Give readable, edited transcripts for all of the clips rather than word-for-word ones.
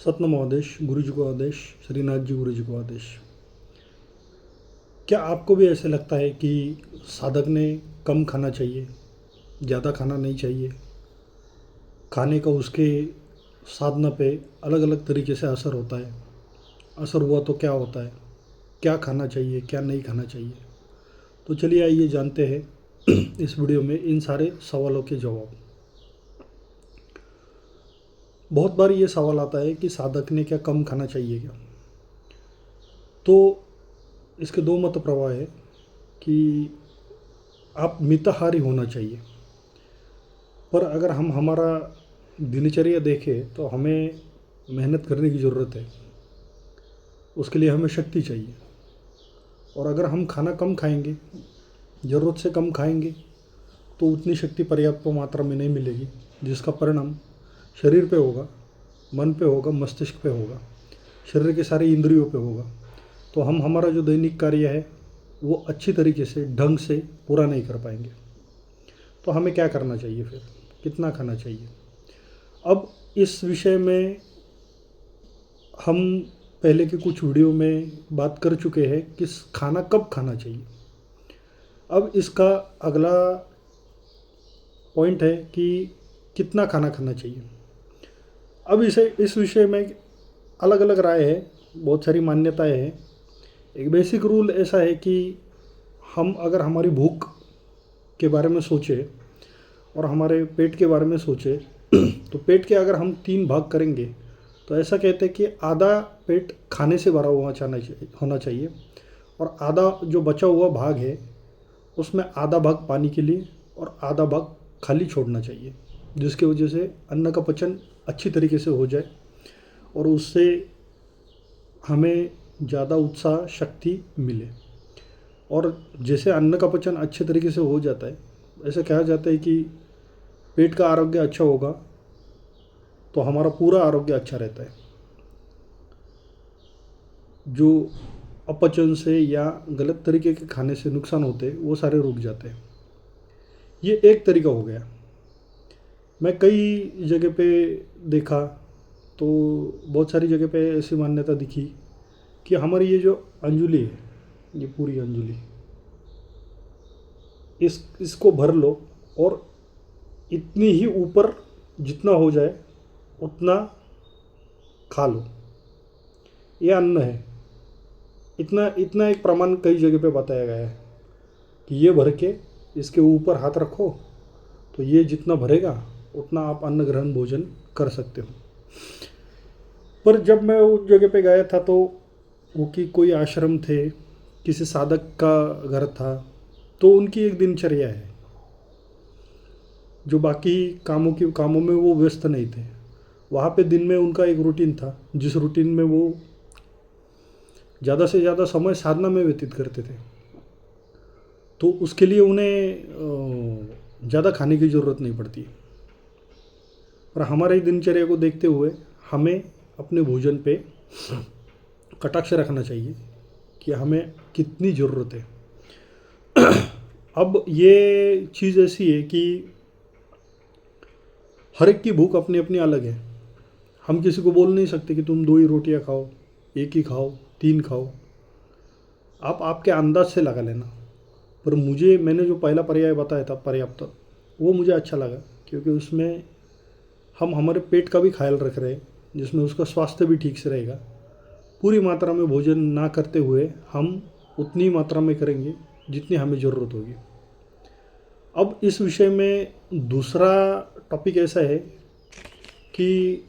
सतनाम आदेश, गुरु जी को आदेश, श्रीनाथ जी गुरु जी को आदेश। क्या आपको भी ऐसे लगता है कि साधक ने कम खाना चाहिए, ज़्यादा खाना नहीं चाहिए? खाने का उसके साधना पे अलग अलग तरीके से असर होता है। असर हुआ तो क्या होता है, क्या खाना चाहिए, क्या नहीं खाना चाहिए? तो चलिए आइए जानते हैं इस वीडियो में इन सारे सवालों के जवाब। बहुत बार ये सवाल आता है कि साधक ने क्या कम खाना चाहिए क्या? तो इसके दो मत प्रवाह है कि आप मिताहारी होना चाहिए। पर अगर हम हमारा दिनचर्या देखें तो हमें मेहनत करने की ज़रूरत है, उसके लिए हमें शक्ति चाहिए। और अगर हम खाना कम खाएंगे, ज़रूरत से कम खाएंगे, तो उतनी शक्ति पर्याप्त मात्रा में नहीं मिलेगी, जिसका परिणाम शरीर पे होगा, मन पे होगा, मस्तिष्क पे होगा, शरीर के सारे इंद्रियों पे होगा। तो हम हमारा जो दैनिक कार्य है वो अच्छी तरीके से ढंग से पूरा नहीं कर पाएंगे। तो हमें क्या करना चाहिए फिर, कितना खाना चाहिए? अब इस विषय में हम पहले के कुछ वीडियो में बात कर चुके हैं कि खाना कब खाना चाहिए। अब इसका अगला पॉइंट है कि कितना खाना खाना चाहिए। अब इस विषय में अलग अलग राय है, बहुत सारी मान्यताएं हैं। एक बेसिक रूल ऐसा है कि हम अगर हमारी भूख के बारे में सोचें और हमारे पेट के बारे में सोचें तो पेट के अगर हम 3 भाग करेंगे तो ऐसा कहते हैं कि आधा पेट खाने से भरा हुआ होना चाहिए और आधा जो बचा हुआ भाग है उसमें आधा भाग पानी के लिए और आधा भाग खाली छोड़ना चाहिए, जिसकी वजह से अन्न का पचन अच्छी तरीके से हो जाए और उससे हमें ज़्यादा उत्साह, शक्ति मिले। और जैसे अन्न का पचन अच्छे तरीके से हो जाता है, ऐसे कहा जाता है कि पेट का आरोग्य अच्छा होगा तो हमारा पूरा आरोग्य अच्छा रहता है। जो अपचन से या गलत तरीके के खाने से नुकसान होते हैं वो सारे रुक जाते हैं। ये एक तरीका हो गया। मैं कई जगह पे देखा तो बहुत सारी जगह पे ऐसी मान्यता दिखी कि हमारी ये जो अंजुली है, ये पूरी अंजुली, इसको भर लो और इतनी ही ऊपर जितना हो जाए उतना खा लो, ये अन्न है। इतना इतना एक प्रमाण कई जगह पे बताया गया है कि ये भर के इसके ऊपर हाथ रखो तो ये जितना भरेगा उतना आप अन्न ग्रहण भोजन कर सकते हो। पर जब मैं उस जगह पे गया था तो वो कि कोई आश्रम थे, किसी साधक का घर था, तो उनकी एक दिनचर्या है जो बाकी कामों में वो व्यस्त नहीं थे। वहाँ पे दिन में उनका एक रूटीन था, जिस रूटीन में वो ज़्यादा से ज़्यादा समय साधना में व्यतीत करते थे। तो उसके लिए उन्हें ज़्यादा खाने की ज़रूरत नहीं पड़ती। और हमारे दिनचर्या को देखते हुए हमें अपने भोजन पे कटाक्ष रखना चाहिए कि हमें कितनी ज़रूरत है। अब ये चीज़ ऐसी है कि हर एक की भूख अपनी अपनी अलग है। हम किसी को बोल नहीं सकते कि तुम 2 ही रोटियां खाओ, 1 ही खाओ, 3 खाओ। आप आपके अंदाज से लगा लेना। पर मैंने जो पहला पर्याय बताया था पर्याप्त, वो मुझे अच्छा लगा क्योंकि उसमें हम हमारे पेट का भी ख्याल रख रहे हैं, जिसमें उसका स्वास्थ्य भी ठीक से रहेगा। पूरी मात्रा में भोजन ना करते हुए हम उतनी मात्रा में करेंगे जितनी हमें ज़रूरत होगी। अब इस विषय में दूसरा टॉपिक ऐसा है कि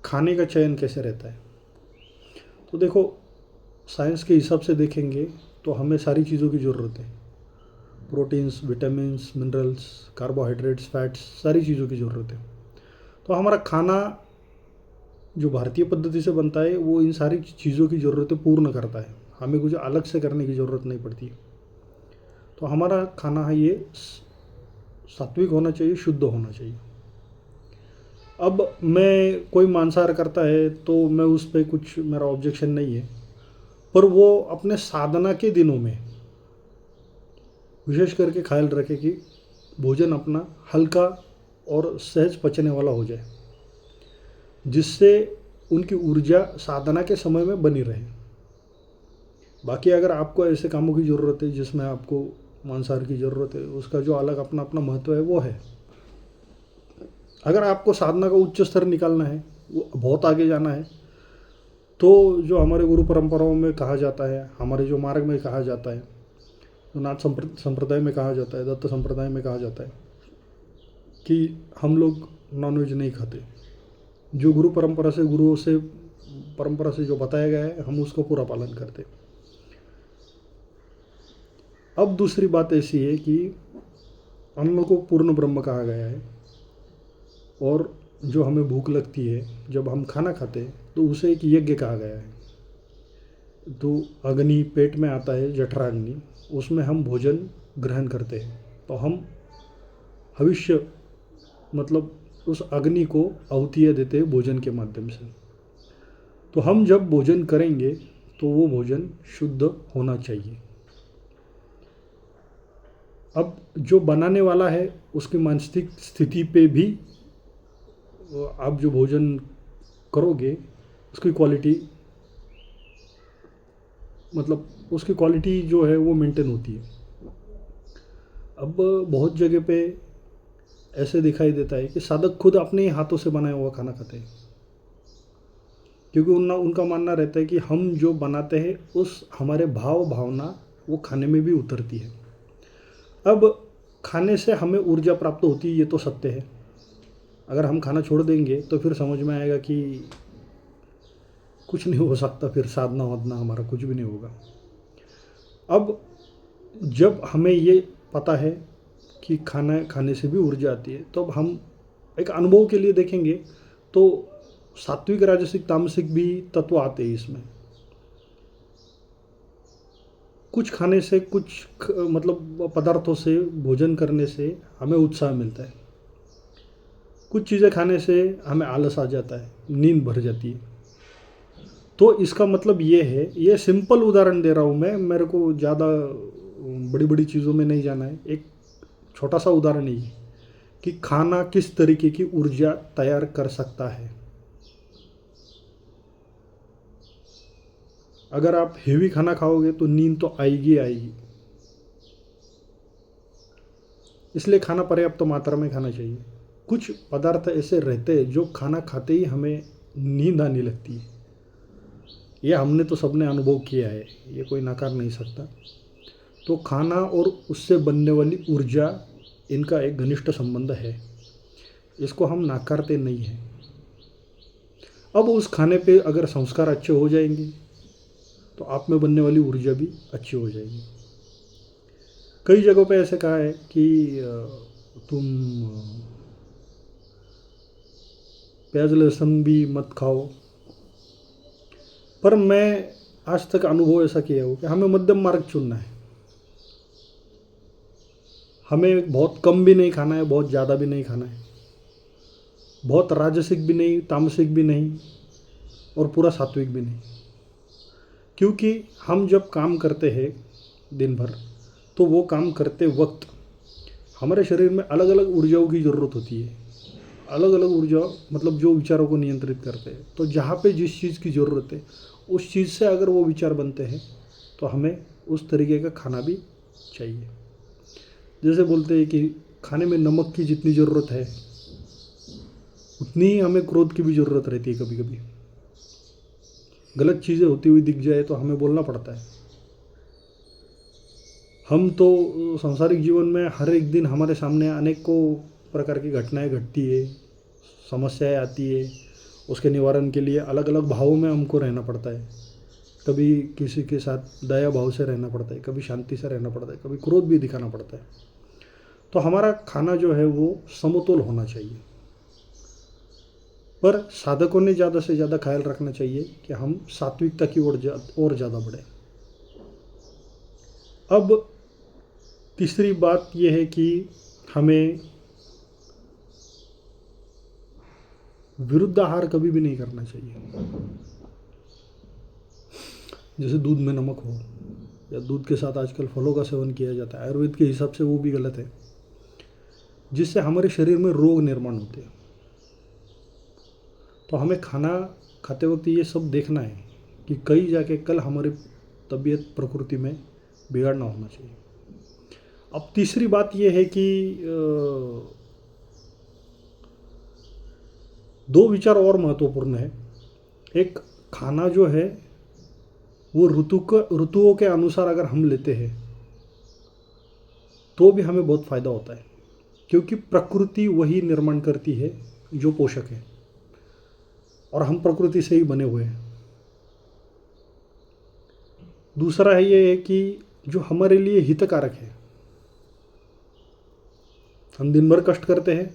खाने का चयन कैसे रहता है। तो देखो, साइंस के हिसाब से देखेंगे तो हमें सारी चीज़ों की ज़रूरत है। Proteins, vitamins, minerals, carbohydrates, fats, सारी चीज़ों की ज़रूरत है। तो हमारा खाना जो भारतीय पद्धति से बनता है वो इन सारी चीज़ों की ज़रूरतें पूर्ण करता है। हमें कुछ अलग से करने की ज़रूरत नहीं पड़ती। तो हमारा खाना है ये सात्विक होना चाहिए, शुद्ध होना चाहिए। अब कोई मांसाहार करता है तो मैं उस पर कुछ, मेरा ऑब्जेक्शन नहीं है। पर वो अपने साधना के दिनों में विशेष करके ख्याल रखे कि भोजन अपना हल्का और सहज पचने वाला हो जाए। जिससे उनकी ऊर्जा साधना के समय में बनी रहे। बाकी अगर आपको ऐसे कामों की ज़रूरत है जिसमें आपको मांसाहार की ज़रूरत है, उसका जो अलग अपना अपना महत्व है वो है। अगर आपको साधना का उच्च स्तर निकालना है, वो बहुत आगे जाना है, तो जो हमारे गुरु परंपराओं में कहा जाता है, हमारे जो मार्ग में कहा जाता है, जो नाथ संप्रदाय में कहा जाता है, दत्त संप्रदाय में कहा जाता है कि हम लोग नॉनवेज नहीं खाते। जो गुरु परंपरा से परंपरा से जो बताया गया है, हम उसको पूरा पालन करते। अब दूसरी बात ऐसी है कि अन्न को पूर्ण ब्रह्म कहा गया है, और जो हमें भूख लगती है जब हम खाना खाते हैं तो उसे एक यज्ञ कहा गया है। तो अग्नि पेट में आता है, जठराग्नि, उसमें हम भोजन ग्रहण करते हैं, तो हम भविष्य मतलब उस अग्नि को आहुतियाँ देते हैं भोजन के माध्यम से। तो हम जब भोजन करेंगे तो वो भोजन शुद्ध होना चाहिए। अब जो बनाने वाला है उसकी मानसिक स्थिति पे भी आप जो भोजन करोगे उसकी क्वालिटी उसकी क्वालिटी जो है वो मेंटेन होती है। अब बहुत जगह पे ऐसे दिखाई देता है कि साधक खुद अपने ही हाथों से बनाया हुआ खाना खाते हैं, क्योंकि उनका मानना रहता है कि हम जो बनाते हैं उस हमारे भावना वो खाने में भी उतरती है। अब खाने से हमें ऊर्जा प्राप्त होती है, ये तो सत्य है। अगर हम खाना छोड़ देंगे तो फिर समझ में आएगा कि कुछ नहीं हो सकता, फिर साधना वाधना हमारा कुछ भी नहीं होगा। अब जब हमें ये पता है कि खाना खाने से भी ऊर्जा आती है, तो अब हम एक अनुभव के लिए देखेंगे तो सात्विक, राजसिक, तामसिक भी तत्व आते हैं इसमें। कुछ खाने से, पदार्थों से, भोजन करने से हमें उत्साह मिलता है, कुछ चीज़ें खाने से हमें आलस आ जाता है, नींद भर जाती है। तो इसका मतलब ये है, ये सिंपल उदाहरण दे रहा हूँ मैं, मेरे को ज़्यादा बड़ी बड़ी चीज़ों में नहीं जाना है। एक छोटा सा उदाहरण ही कि खाना किस तरीके की ऊर्जा तैयार कर सकता है। अगर आप हेवी खाना खाओगे तो नींद तो आएगी आएगी, इसलिए खाना पर्याप्त मात्रा में खाना चाहिए। कुछ पदार्थ ऐसे रहते हैं जो खाना खाते ही हमें नींद आने लगती है, ये हमने तो सबने अनुभव किया है, ये कोई नकार नहीं सकता। तो खाना और उससे बनने वाली ऊर्जा, इनका एक घनिष्ठ संबंध है, इसको हम नकारते नहीं हैं। अब उस खाने पे अगर संस्कार अच्छे हो जाएंगे तो आप में बनने वाली ऊर्जा भी अच्छी हो जाएगी। कई जगहों पे ऐसे कहा है कि तुम प्याज लहसुन भी मत खाओ, पर मैं आज तक अनुभव ऐसा किया हो कि हमें मध्यम मार्ग चुनना है। हमें बहुत कम भी नहीं खाना है, बहुत ज़्यादा भी नहीं खाना है, बहुत राजसिक भी नहीं, तामसिक भी नहीं, और पूरा सात्विक भी नहीं। क्योंकि हम जब काम करते हैं दिन भर, तो वो काम करते वक्त हमारे शरीर में अलग अलग ऊर्जाओं की ज़रूरत होती है। अलग अलग ऊर्जा जो विचारों को नियंत्रित करते हैं। तो जहाँ पे जिस चीज़ की ज़रूरत है उस चीज़ से अगर वो विचार बनते हैं तो हमें उस तरीके का खाना भी चाहिए। जैसे बोलते हैं कि खाने में नमक की जितनी ज़रूरत है उतनी ही हमें क्रोध की भी ज़रूरत रहती है। कभी कभी गलत चीज़ें होती हुई दिख जाए तो हमें बोलना पड़ता है। हम तो सांसारिक जीवन में हर एक दिन हमारे सामने अनेकों प्रकार की घटनाएं घटती है, समस्याएं आती है, उसके निवारण के लिए अलग अलग भावों में हमको रहना पड़ता है। कभी किसी के साथ दया भाव से रहना पड़ता है, कभी शांति से रहना पड़ता है, कभी क्रोध भी दिखाना पड़ता है। तो हमारा खाना जो है वो समतोल होना चाहिए, पर साधकों ने ज़्यादा से ज़्यादा ख्याल रखना चाहिए कि हम सात्विकता की ओर ज़्यादा बढ़े। अब तीसरी बात यह है कि हमें विरुद्ध आहार कभी भी नहीं करना चाहिए। जैसे दूध में नमक हो, या दूध के साथ आजकल फलों का सेवन किया जाता है, आयुर्वेद के हिसाब से वो भी गलत है, जिससे हमारे शरीर में रोग निर्माण होते हैं। तो हमें खाना खाते वक्त ये सब देखना है कि कहीं जाके कल हमारी तबीयत प्रकृति में बिगाड़ ना होना चाहिए। अब तीसरी बात ये है कि दो विचार और महत्वपूर्ण है। एक, खाना जो है वो ऋतुओं के अनुसार अगर हम लेते हैं तो भी हमें बहुत फ़ायदा होता है, क्योंकि प्रकृति वही निर्माण करती है जो पोषक है, और हम प्रकृति से ही बने हुए हैं। दूसरा है ये है कि जो हमारे लिए हितकारक है। हम दिन भर कष्ट करते हैं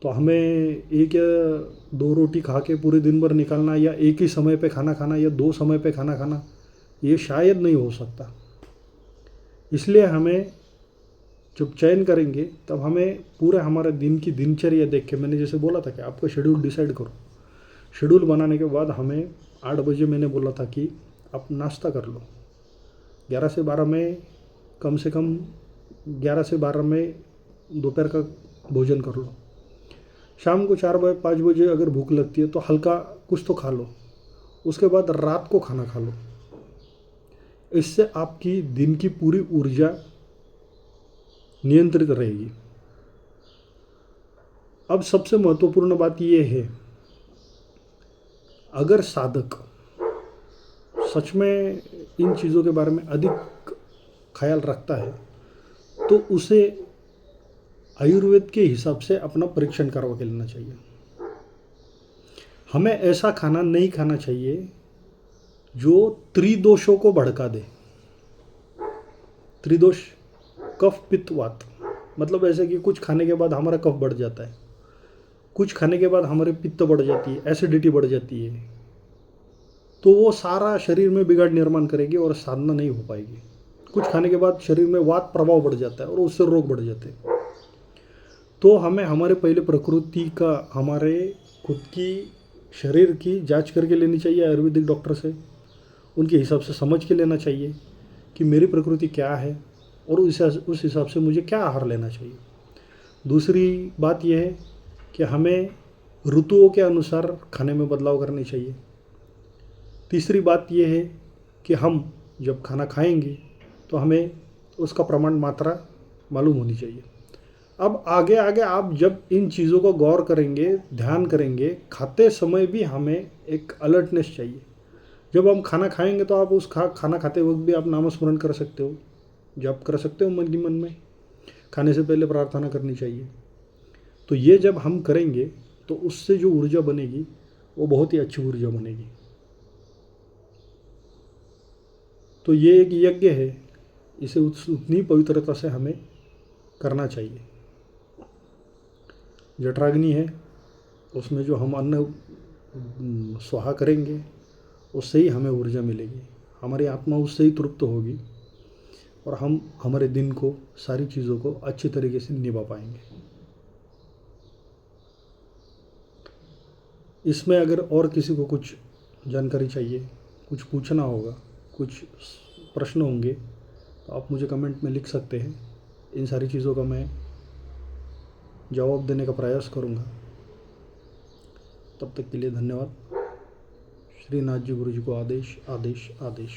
तो हमें एक या दो रोटी खा के पूरे दिन भर निकालना, या एक ही समय पे खाना खाना, या दो समय पे खाना खाना, ये शायद नहीं हो सकता। इसलिए हमें जब चयन करेंगे तब हमें पूरे हमारे दिन की दिनचर्या देख के, मैंने जैसे बोला था कि आपका शेड्यूल डिसाइड करो। शेड्यूल बनाने के बाद हमें 8 बजे मैंने बोला था कि आप नाश्ता कर लो, 11 से 12 में कम से कम 11 से 12 में दोपहर का भोजन कर लो। शाम को 4 बजे 5 बजे अगर भूख लगती है तो हल्का कुछ तो खा लो, उसके बाद रात को खाना खा लो। इससे आपकी दिन की पूरी ऊर्जा नियंत्रित रहेगी। अब सबसे महत्वपूर्ण बात यह है, अगर साधक सच में इन चीज़ों के बारे में अधिक ख्याल रखता है तो उसे आयुर्वेद के हिसाब से अपना परीक्षण करवा के लेना चाहिए। हमें ऐसा खाना नहीं खाना चाहिए जो त्रिदोषों को भड़का दे। त्रिदोष, कफ पित्त वात, मतलब ऐसे कि कुछ खाने के बाद हमारा कफ बढ़ जाता है, कुछ खाने के बाद हमारे पित्त बढ़ जाती है, एसिडिटी बढ़ जाती है, तो वो सारा शरीर में बिगाड़ निर्माण करेगी और साधना नहीं हो पाएगी। कुछ खाने के बाद शरीर में वात प्रभाव बढ़ जाता है और उससे रोग बढ़ जाते हैं। तो हमें हमारे पहले प्रकृति का, हमारे खुद की शरीर की जांच करके लेनी चाहिए आयुर्वेदिक डॉक्टर से। उनके हिसाब से समझ के लेना चाहिए कि मेरी प्रकृति क्या है और उस हिसाब से मुझे क्या आहार लेना चाहिए। दूसरी बात यह है कि हमें ऋतुओं के अनुसार खाने में बदलाव करने चाहिए। तीसरी बात यह है कि हम जब खाना खाएंगे तो हमें उसका प्रमाण, मात्रा मालूम होनी चाहिए। अब आगे आगे आप जब इन चीज़ों को गौर करेंगे, ध्यान करेंगे, खाते समय भी हमें एक अलर्टनेस चाहिए। जब हम खाना खाएंगे तो आप उस खाना खाते वक्त भी आप नामस्मरण कर सकते हो, जप कर सकते हो मन की मन में। खाने से पहले प्रार्थना करनी चाहिए। तो ये जब हम करेंगे तो उससे जो ऊर्जा बनेगी वो बहुत ही अच्छी ऊर्जा बनेगी। तो ये एक यज्ञ है, इसे उतनी पवित्रता से हमें करना चाहिए। जठराग्नि है, उसमें जो हम अन्न स्वाहा करेंगे उससे ही हमें ऊर्जा मिलेगी, हमारी आत्मा उससे ही तृप्त होगी और हम हमारे दिन को, सारी चीज़ों को अच्छी तरीके से निभा पाएंगे। इसमें अगर और किसी को कुछ जानकारी चाहिए, कुछ पूछना होगा, कुछ प्रश्न होंगे तो आप मुझे कमेंट में लिख सकते हैं। इन सारी चीज़ों का मैं जवाब देने का प्रयास करूँगा। तब तक के लिए धन्यवाद। श्रीनाथ जी गुरु जी को आदेश आदेश आदेश।